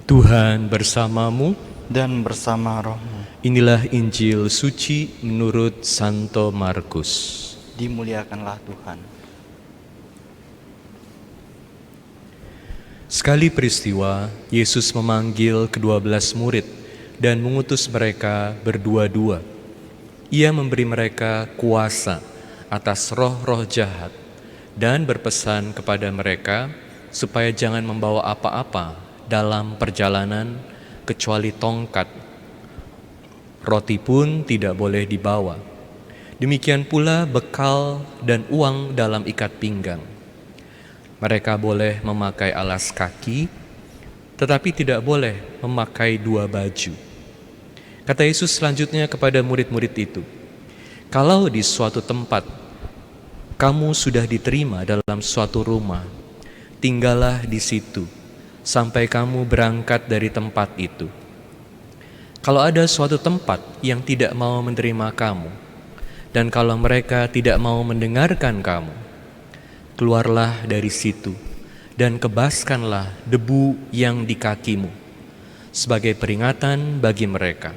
Tuhan bersamamu. Dan bersama rohmu. Inilah Injil suci menurut Santo Markus. Dimuliakanlah Tuhan. Sekali peristiwa, Yesus memanggil ke-12 murid dan mengutus mereka berdua-dua. Ia memberi mereka kuasa atas roh-roh jahat dan berpesan kepada mereka supaya jangan membawa apa-apa dalam perjalanan kecuali tongkat. Roti pun tidak boleh dibawa. Demikian pula bekal dan uang dalam ikat pinggang. Mereka boleh memakai alas kaki, tetapi tidak boleh memakai 2 baju. Kata Yesus selanjutnya kepada murid-murid itu, "Kalau di suatu tempat kamu sudah diterima dalam suatu rumah, tinggallah di situ sampai kamu berangkat dari tempat itu. Kalau ada suatu tempat yang tidak mau menerima kamu, dan kalau mereka tidak mau mendengarkan kamu, keluarlah dari situ dan kebaskanlah debu yang di kakimu sebagai peringatan bagi mereka.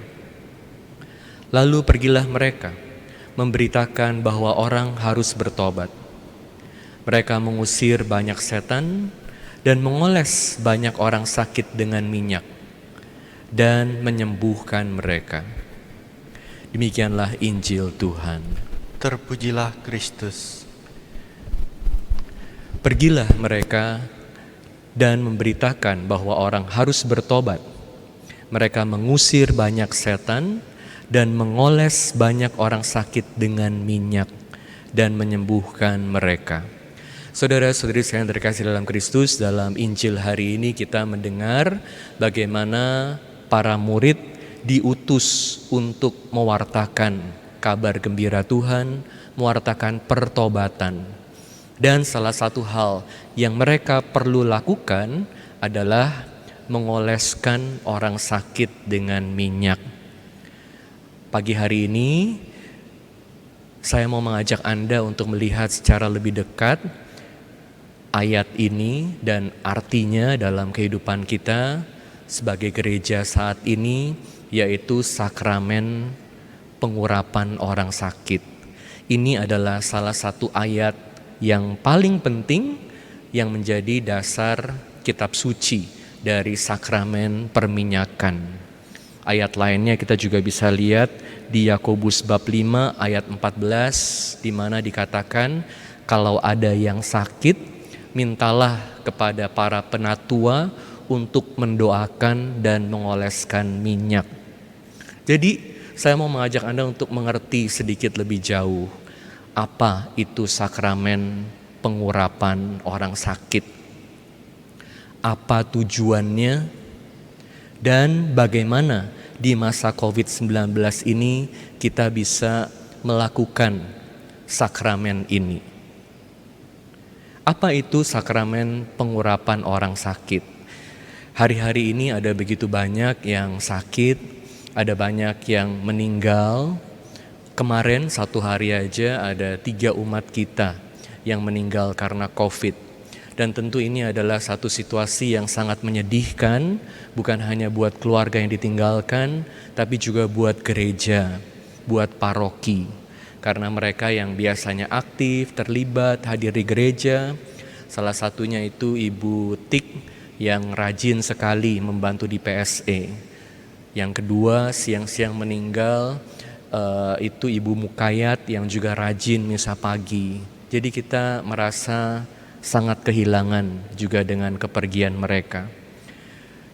Lalu pergilah mereka memberitakan bahwa orang harus bertobat. Mereka mengusir banyak setan dan mengoles banyak orang sakit dengan minyak dan menyembuhkan mereka." Demikianlah Injil Tuhan. Terpujilah Kristus. Pergilah mereka dan memberitakan bahwa orang harus bertobat. Mereka mengusir banyak setan dan mengoles banyak orang sakit dengan minyak dan menyembuhkan mereka. Saudara-saudari sekalian terkasih dalam Kristus, dalam Injil hari ini kita mendengar bagaimana para murid diutus untuk mewartakan kabar gembira Tuhan, mewartakan pertobatan. Dan salah satu hal yang mereka perlu lakukan adalah mengoleskan orang sakit dengan minyak. Pagi hari ini saya mau mengajak Anda untuk melihat secara lebih dekat ayat ini dan artinya dalam kehidupan kita sebagai gereja saat ini, yaitu sakramen pengurapan orang sakit. Ini adalah salah satu ayat yang paling penting yang menjadi dasar kitab suci dari sakramen perminyakan. Ayat lainnya kita juga bisa lihat di Yakobus bab 5 ayat 14, di mana dikatakan kalau ada yang sakit, mintalah kepada para penatua untuk mendoakan dan mengoleskan minyak. Jadi saya mau mengajak Anda untuk mengerti sedikit lebih jauh apa itu sakramen pengurapan orang sakit, apa tujuannya, dan bagaimana di masa COVID-19 ini kita bisa melakukan sakramen ini. Apa itu sakramen pengurapan orang sakit? Hari-hari ini ada begitu banyak yang sakit, ada banyak yang meninggal. Kemarin satu hari aja ada 3 umat kita yang meninggal karena COVID. Dan tentu ini adalah satu situasi yang sangat menyedihkan, bukan hanya buat keluarga yang ditinggalkan, tapi juga buat gereja, buat paroki. Karena mereka yang biasanya aktif, terlibat, hadir di gereja, salah satunya itu Ibu Tik yang rajin sekali membantu di PSE. Yang kedua siang-siang meninggal itu Ibu Mukayat yang juga rajin misa pagi. Jadi kita merasa sangat kehilangan juga dengan kepergian mereka.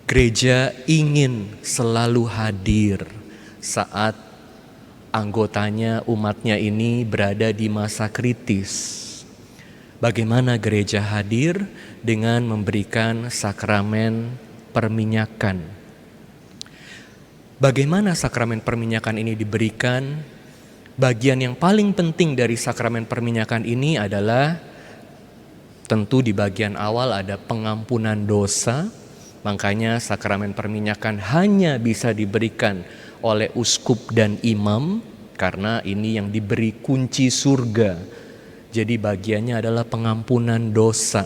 Gereja ingin selalu hadir saat anggotanya, umatnya ini berada di masa kritis. Bagaimana gereja hadir? Dengan memberikan sakramen perminyakan. Bagaimana sakramen perminyakan ini diberikan? Bagian yang paling penting dari sakramen perminyakan ini adalah tentu di bagian awal ada pengampunan dosa. Makanya sakramen perminyakan hanya bisa diberikan oleh uskup dan imam, karena ini yang diberi kunci surga. Jadi bagiannya adalah pengampunan dosa.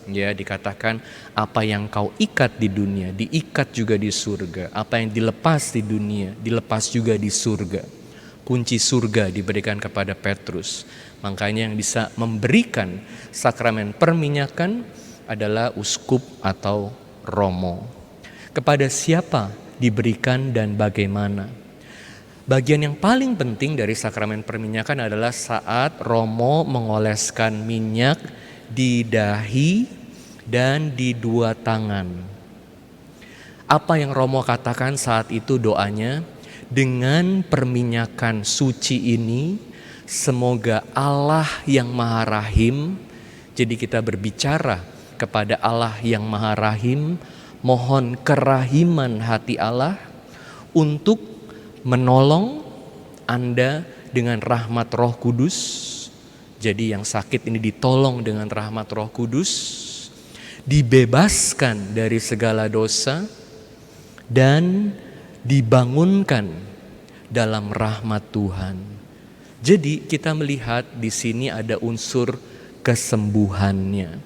Ya, dikatakan apa yang kau ikat di dunia diikat juga di surga, apa yang dilepas di dunia dilepas juga di surga. Kunci surga diberikan kepada Petrus. Makanya yang bisa memberikan sakramen perminyakan adalah uskup atau romo. Kepada siapa diberikan dan bagaimana? Bagian yang paling penting dari sakramen perminyakan adalah saat romo mengoleskan minyak di dahi dan di dua tangan. Apa yang romo katakan saat itu doanya? Dengan perminyakan suci ini, semoga Allah yang Maha Rahim, jadi kita berbicara kepada Allah yang Maha Rahim, mohon kerahiman hati Allah untuk menolong Anda dengan rahmat Roh Kudus. Jadi yang sakit ini ditolong dengan rahmat Roh Kudus, dibebaskan dari segala dosa, dan dibangunkan dalam rahmat Tuhan. Jadi kita melihat di sini ada unsur kesembuhannya.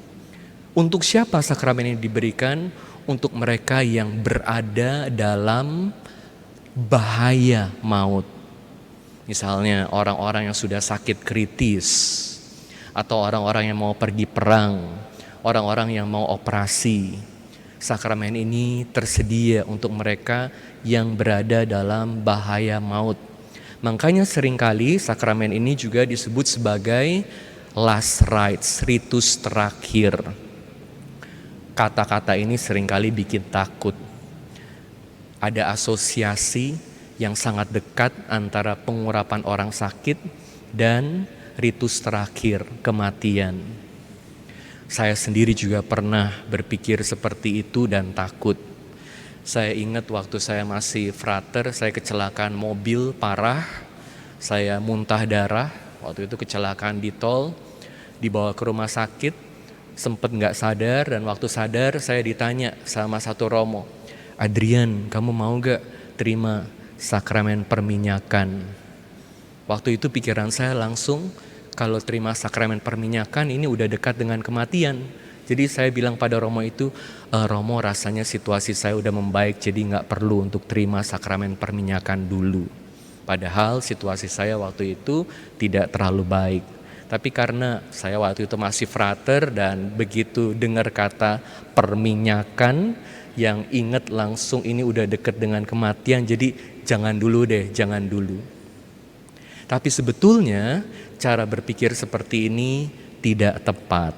Untuk siapa sakramen ini diberikan? Untuk mereka yang berada dalam bahaya maut. Misalnya orang-orang yang sudah sakit kritis, atau orang-orang yang mau pergi perang, orang-orang yang mau operasi. Sakramen ini tersedia untuk mereka yang berada dalam bahaya maut. Makanya seringkali sakramen ini juga disebut sebagai last rites, ritus terakhir. Kata-kata ini seringkali bikin takut. Ada asosiasi yang sangat dekat antara pengurapan orang sakit dan ritus terakhir, kematian. Saya sendiri juga pernah berpikir seperti itu dan takut. Saya ingat waktu saya masih frater, saya kecelakaan mobil parah, saya muntah darah. Waktu itu kecelakaan di tol, dibawa ke rumah sakit, sempat gak sadar, dan waktu sadar saya ditanya sama satu romo, Adrian, kamu mau gak terima sakramen perminyakan? Waktu itu pikiran saya langsung, kalau terima sakramen perminyakan ini udah dekat dengan kematian. Jadi saya bilang pada romo itu, Romo rasanya situasi saya udah membaik, jadi gak perlu untuk terima sakramen perminyakan dulu. Padahal situasi saya waktu itu tidak terlalu baik. Tapi karena saya waktu itu masih frater dan begitu dengar kata perminyakan, yang ingat langsung ini udah deket dengan kematian, jadi jangan dulu deh, jangan dulu. Tapi sebetulnya cara berpikir seperti ini tidak tepat.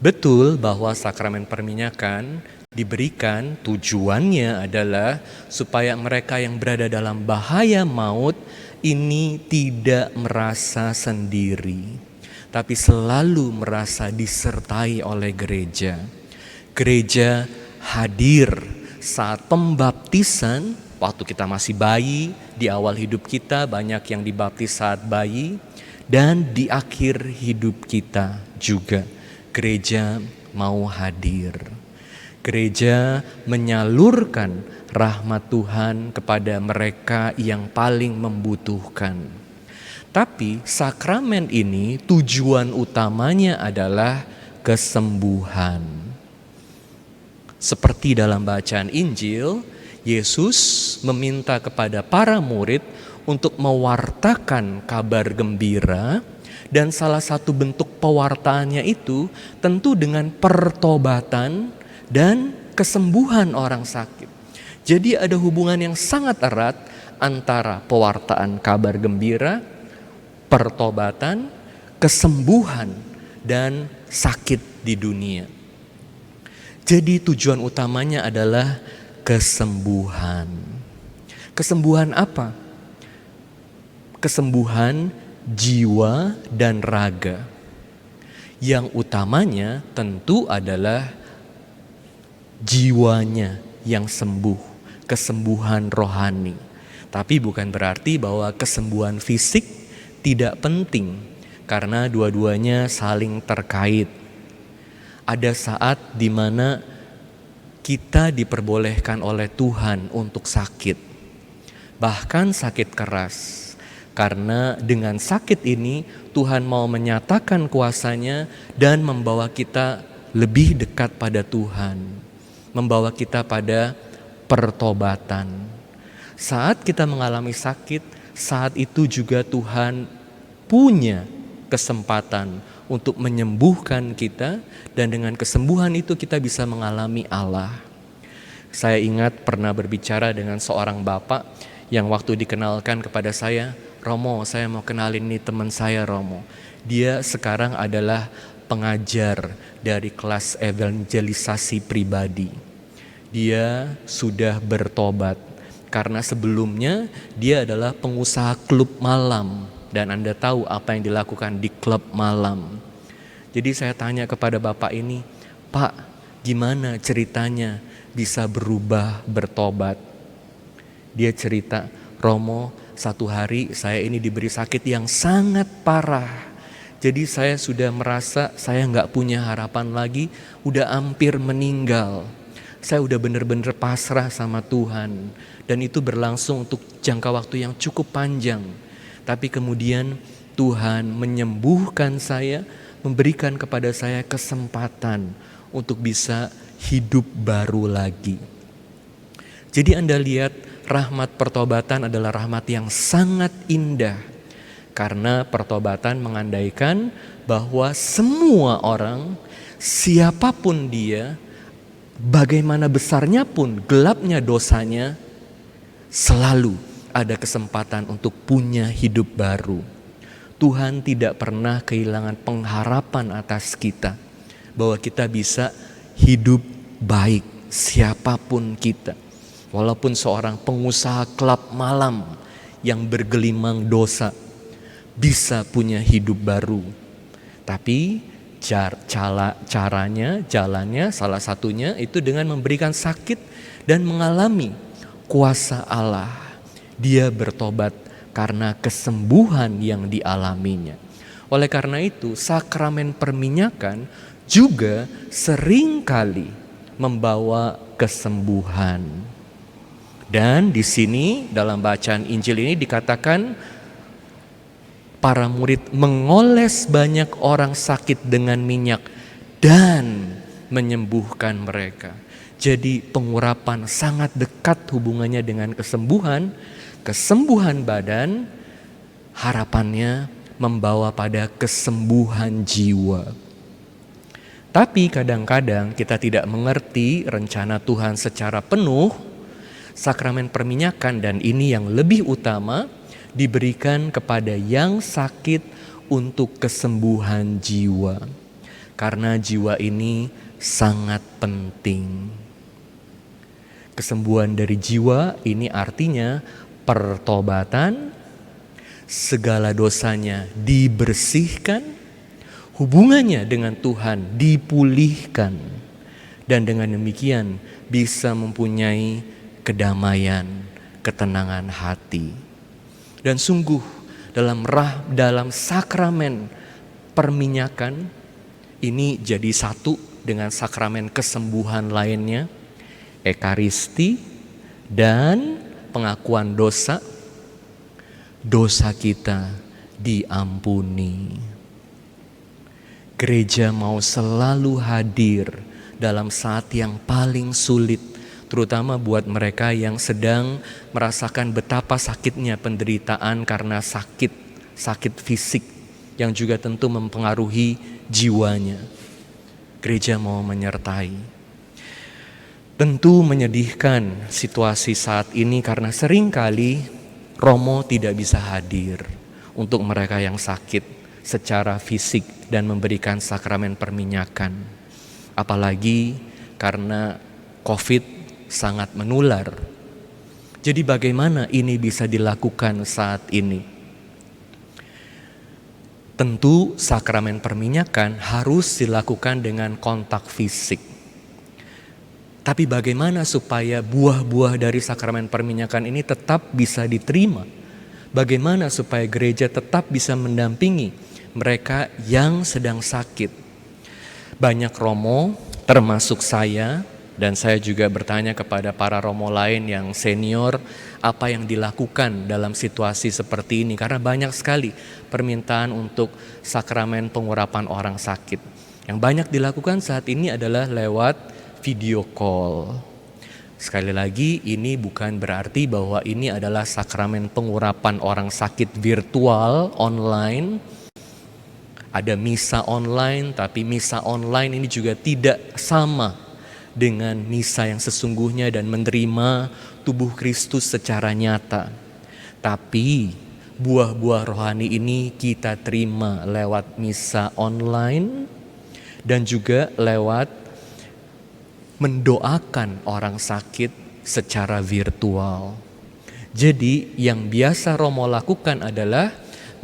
Betul bahwa sakramen perminyakan diberikan tujuannya adalah supaya mereka yang berada dalam bahaya maut ini tidak merasa sendiri, tapi selalu merasa disertai oleh gereja. Gereja hadir saat pembaptisan, waktu kita masih bayi, di awal hidup kita banyak yang dibaptis saat bayi, dan di akhir hidup kita juga gereja mau hadir. Gereja menyalurkan rahmat Tuhan kepada mereka yang paling membutuhkan. Tapi sakramen ini tujuan utamanya adalah kesembuhan. Seperti dalam bacaan Injil, Yesus meminta kepada para murid untuk mewartakan kabar gembira, dan salah satu bentuk pewartaannya itu tentu dengan pertobatan dan kesembuhan orang sakit. Jadi ada hubungan yang sangat erat antara pewartaan kabar gembira, pertobatan, kesembuhan, dan sakit di dunia. Jadi tujuan utamanya adalah kesembuhan. Kesembuhan apa? Kesembuhan jiwa dan raga. Yang utamanya tentu adalah jiwanya yang sembuh, kesembuhan rohani. Tapi bukan berarti bahwa kesembuhan fisik tidak penting, karena dua-duanya saling terkait. Ada saat di mana kita diperbolehkan oleh Tuhan untuk sakit, bahkan sakit keras. Karena dengan sakit ini Tuhan mau menyatakan kuasanya dan membawa kita lebih dekat pada Tuhan, membawa kita pada pertobatan. Saat kita mengalami sakit, saat itu juga Tuhan punya kesempatan untuk menyembuhkan kita, dan dengan kesembuhan itu kita bisa mengalami Allah. Saya ingat pernah berbicara dengan seorang bapak yang waktu dikenalkan kepada saya, "Romo, saya mau kenalin nih teman saya, Romo. Dia sekarang adalah pengajar dari kelas evangelisasi pribadi. Dia sudah bertobat karena sebelumnya dia adalah pengusaha klub malam, dan Anda tahu apa yang dilakukan di klub malam." Jadi saya tanya kepada bapak ini, "Pak, gimana ceritanya bisa berubah bertobat?" Dia cerita, "Romo, satu hari saya ini diberi sakit yang sangat parah. Jadi saya sudah merasa saya nggak punya harapan lagi, udah hampir meninggal. Saya udah bener-bener pasrah sama Tuhan. Dan itu berlangsung untuk jangka waktu yang cukup panjang. Tapi kemudian Tuhan menyembuhkan saya, memberikan kepada saya kesempatan untuk bisa hidup baru lagi." Jadi Anda lihat, rahmat pertobatan adalah rahmat yang sangat indah. Karena pertobatan mengandaikan bahwa semua orang, siapapun dia, bagaimana besarnya pun gelapnya dosanya, selalu ada kesempatan untuk punya hidup baru. Tuhan tidak pernah kehilangan pengharapan atas kita, bahwa kita bisa hidup baik siapapun kita. Walaupun seorang pengusaha klub malam yang bergelimang dosa bisa punya hidup baru. Tapi jalannya salah satunya itu dengan memberikan sakit dan mengalami kuasa Allah. Dia bertobat karena kesembuhan yang dialaminya. Oleh karena itu, sakramen perminyakan juga seringkali membawa kesembuhan. Dan di sini dalam bacaan Injil ini dikatakan para murid mengoles banyak orang sakit dengan minyak dan menyembuhkan mereka. Jadi pengurapan sangat dekat hubungannya dengan kesembuhan. Kesembuhan badan harapannya membawa pada kesembuhan jiwa. Tapi kadang-kadang kita tidak mengerti rencana Tuhan secara penuh. Sakramen perminyakan, dan ini yang lebih utama, diberikan kepada yang sakit untuk kesembuhan jiwa. Karena jiwa ini sangat penting. Kesembuhan dari jiwa ini artinya pertobatan, segala dosanya dibersihkan, hubungannya dengan Tuhan dipulihkan, dan dengan demikian bisa mempunyai kedamaian, ketenangan hati. Dan sungguh dalam sakramen perminyakan ini jadi satu dengan sakramen kesembuhan lainnya, Ekaristi dan pengakuan dosa. Dosa kita diampuni. Gereja mau selalu hadir dalam saat yang paling sulit, terutama buat mereka yang sedang merasakan betapa sakitnya penderitaan karena sakit fisik yang juga tentu mempengaruhi jiwanya. Gereja mau menyertai. Tentu menyedihkan situasi saat ini karena seringkali Romo tidak bisa hadir untuk mereka yang sakit secara fisik dan memberikan sakramen perminyakan. Apalagi karena COVID sangat menular. Jadi bagaimana ini bisa dilakukan saat ini? Tentu sakramen perminyakan harus dilakukan dengan kontak fisik. Tapi bagaimana supaya buah-buah dari sakramen perminyakan ini tetap bisa diterima? Bagaimana supaya gereja tetap bisa mendampingi mereka yang sedang sakit? Banyak romo, termasuk saya, dan saya juga bertanya kepada para romo lain yang senior, apa yang dilakukan dalam situasi seperti ini. Karena banyak sekali permintaan untuk sakramen pengurapan orang sakit. Yang banyak dilakukan saat ini adalah lewat video call. Sekali lagi, ini bukan berarti bahwa ini adalah sakramen pengurapan orang sakit virtual online. Ada misa online, tapi misa online ini juga tidak sama dengan misa yang sesungguhnya dan menerima tubuh Kristus secara nyata. Tapi buah-buah rohani ini kita terima lewat misa online dan juga lewat mendoakan orang sakit secara virtual. Jadi yang biasa Romo lakukan adalah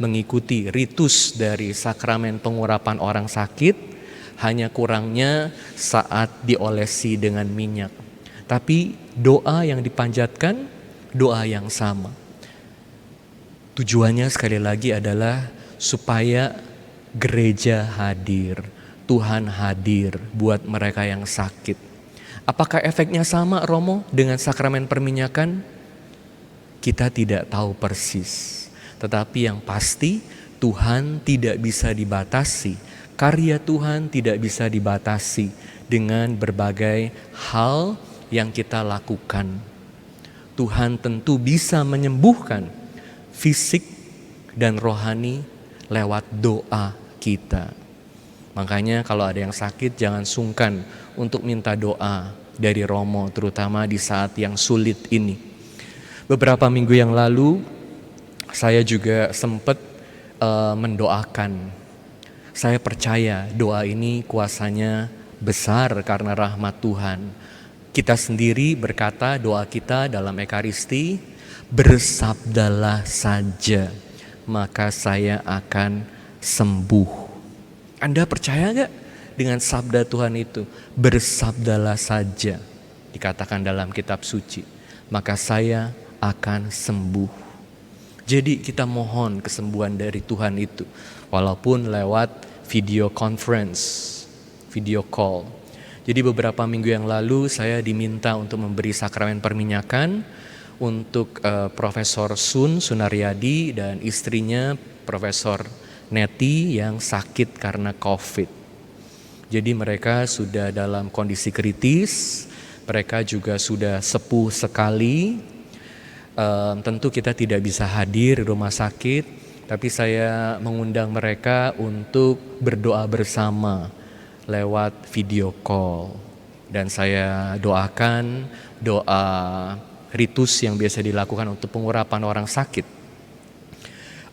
mengikuti ritus dari sakramen pengurapan orang sakit, hanya kurangnya saat diolesi dengan minyak. Tapi doa yang dipanjatkan, doa yang sama. Tujuannya sekali lagi adalah supaya gereja hadir, Tuhan hadir buat mereka yang sakit. Apakah efeknya sama, Romo, dengan sakramen perminyakan? Kita tidak tahu persis. Tetapi yang pasti Tuhan tidak bisa dibatasi. Karya Tuhan tidak bisa dibatasi dengan berbagai hal yang kita lakukan. Tuhan tentu bisa menyembuhkan fisik dan rohani lewat doa kita. Makanya kalau ada yang sakit jangan sungkan untuk minta doa dari Romo, terutama di saat yang sulit ini. Beberapa minggu yang lalu saya juga sempat mendoakan. Saya percaya doa ini kuasanya besar karena rahmat Tuhan. Kita sendiri berkata doa kita dalam Ekaristi, bersabdalah saja, maka saya akan sembuh. Anda percaya gak dengan sabda Tuhan itu? Bersabdalah saja, dikatakan dalam kitab suci, maka saya akan sembuh. Jadi kita mohon kesembuhan dari Tuhan itu, walaupun lewat video conference, video call. Jadi beberapa minggu yang lalu saya diminta untuk memberi sakramen perminyakan untuk Profesor Sunaryadi dan istrinya Profesor Neti yang sakit karena COVID. Jadi mereka sudah dalam kondisi kritis, mereka juga sudah sepuh sekali. Tentu kita tidak bisa hadir di rumah sakit, tapi saya mengundang mereka untuk berdoa bersama lewat video call. Dan saya doakan doa ritus yang biasa dilakukan untuk pengurapan orang sakit.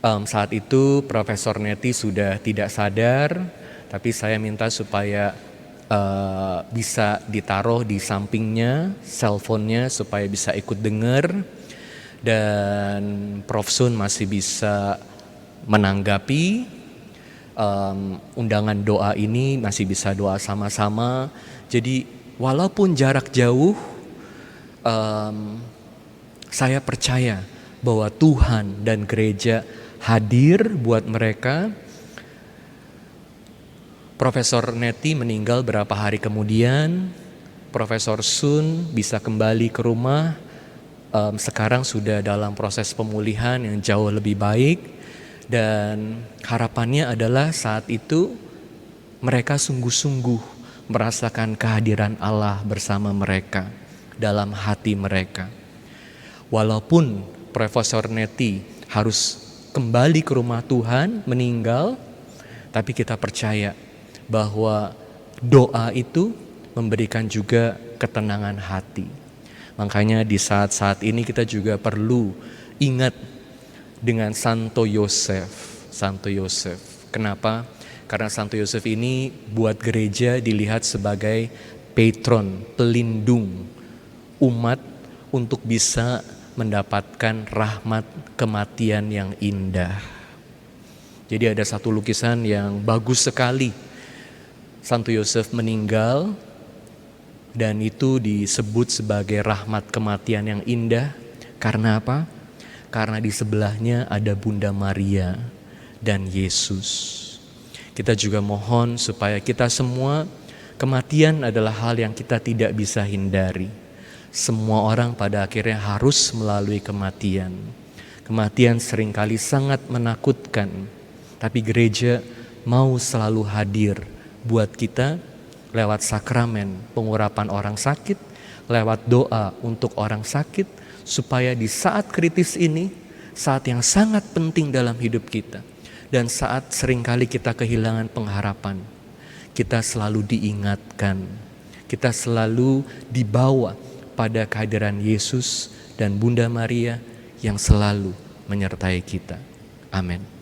Saat itu Profesor Neti sudah tidak sadar, tapi saya minta supaya bisa ditaruh di sampingnya, cellphone-nya supaya bisa ikut dengar. Dan Prof. Sun masih bisa menanggapi undangan doa ini, masih bisa doa sama-sama. Jadi walaupun jarak jauh, saya percaya bahwa Tuhan dan gereja hadir buat mereka. Profesor Neti meninggal berapa hari kemudian, Profesor Sun bisa kembali ke rumah. Sekarang sudah dalam proses pemulihan yang jauh lebih baik, dan harapannya adalah saat itu mereka sungguh-sungguh merasakan kehadiran Allah bersama mereka dalam hati mereka. Walaupun Profesor Neti harus kembali ke rumah Tuhan, meninggal, tapi kita percaya bahwa doa itu memberikan juga ketenangan hati. Makanya di saat-saat ini kita juga perlu ingat dengan Santo Yosef. Santo Yosef. Kenapa? Karena Santo Yosef ini buat gereja dilihat sebagai patron, pelindung umat untuk bisa mendapatkan rahmat kematian yang indah. Jadi ada satu lukisan yang bagus sekali. Santo Yosef meninggal, dan itu disebut sebagai rahmat kematian yang indah. Karena apa? Karena di sebelahnya ada Bunda Maria dan Yesus. Kita juga mohon supaya kita semua, kematian adalah hal yang kita tidak bisa hindari. Semua orang pada akhirnya harus melalui kematian. Kematian seringkali sangat menakutkan, tapi gereja mau selalu hadir buat kita lewat sakramen pengurapan orang sakit, lewat doa untuk orang sakit, supaya di saat kritis ini, saat yang sangat penting dalam hidup kita, dan saat seringkali kita kehilangan pengharapan, kita selalu diingatkan, kita selalu dibawa pada kehadiran Yesus dan Bunda Maria yang selalu menyertai kita. Amin.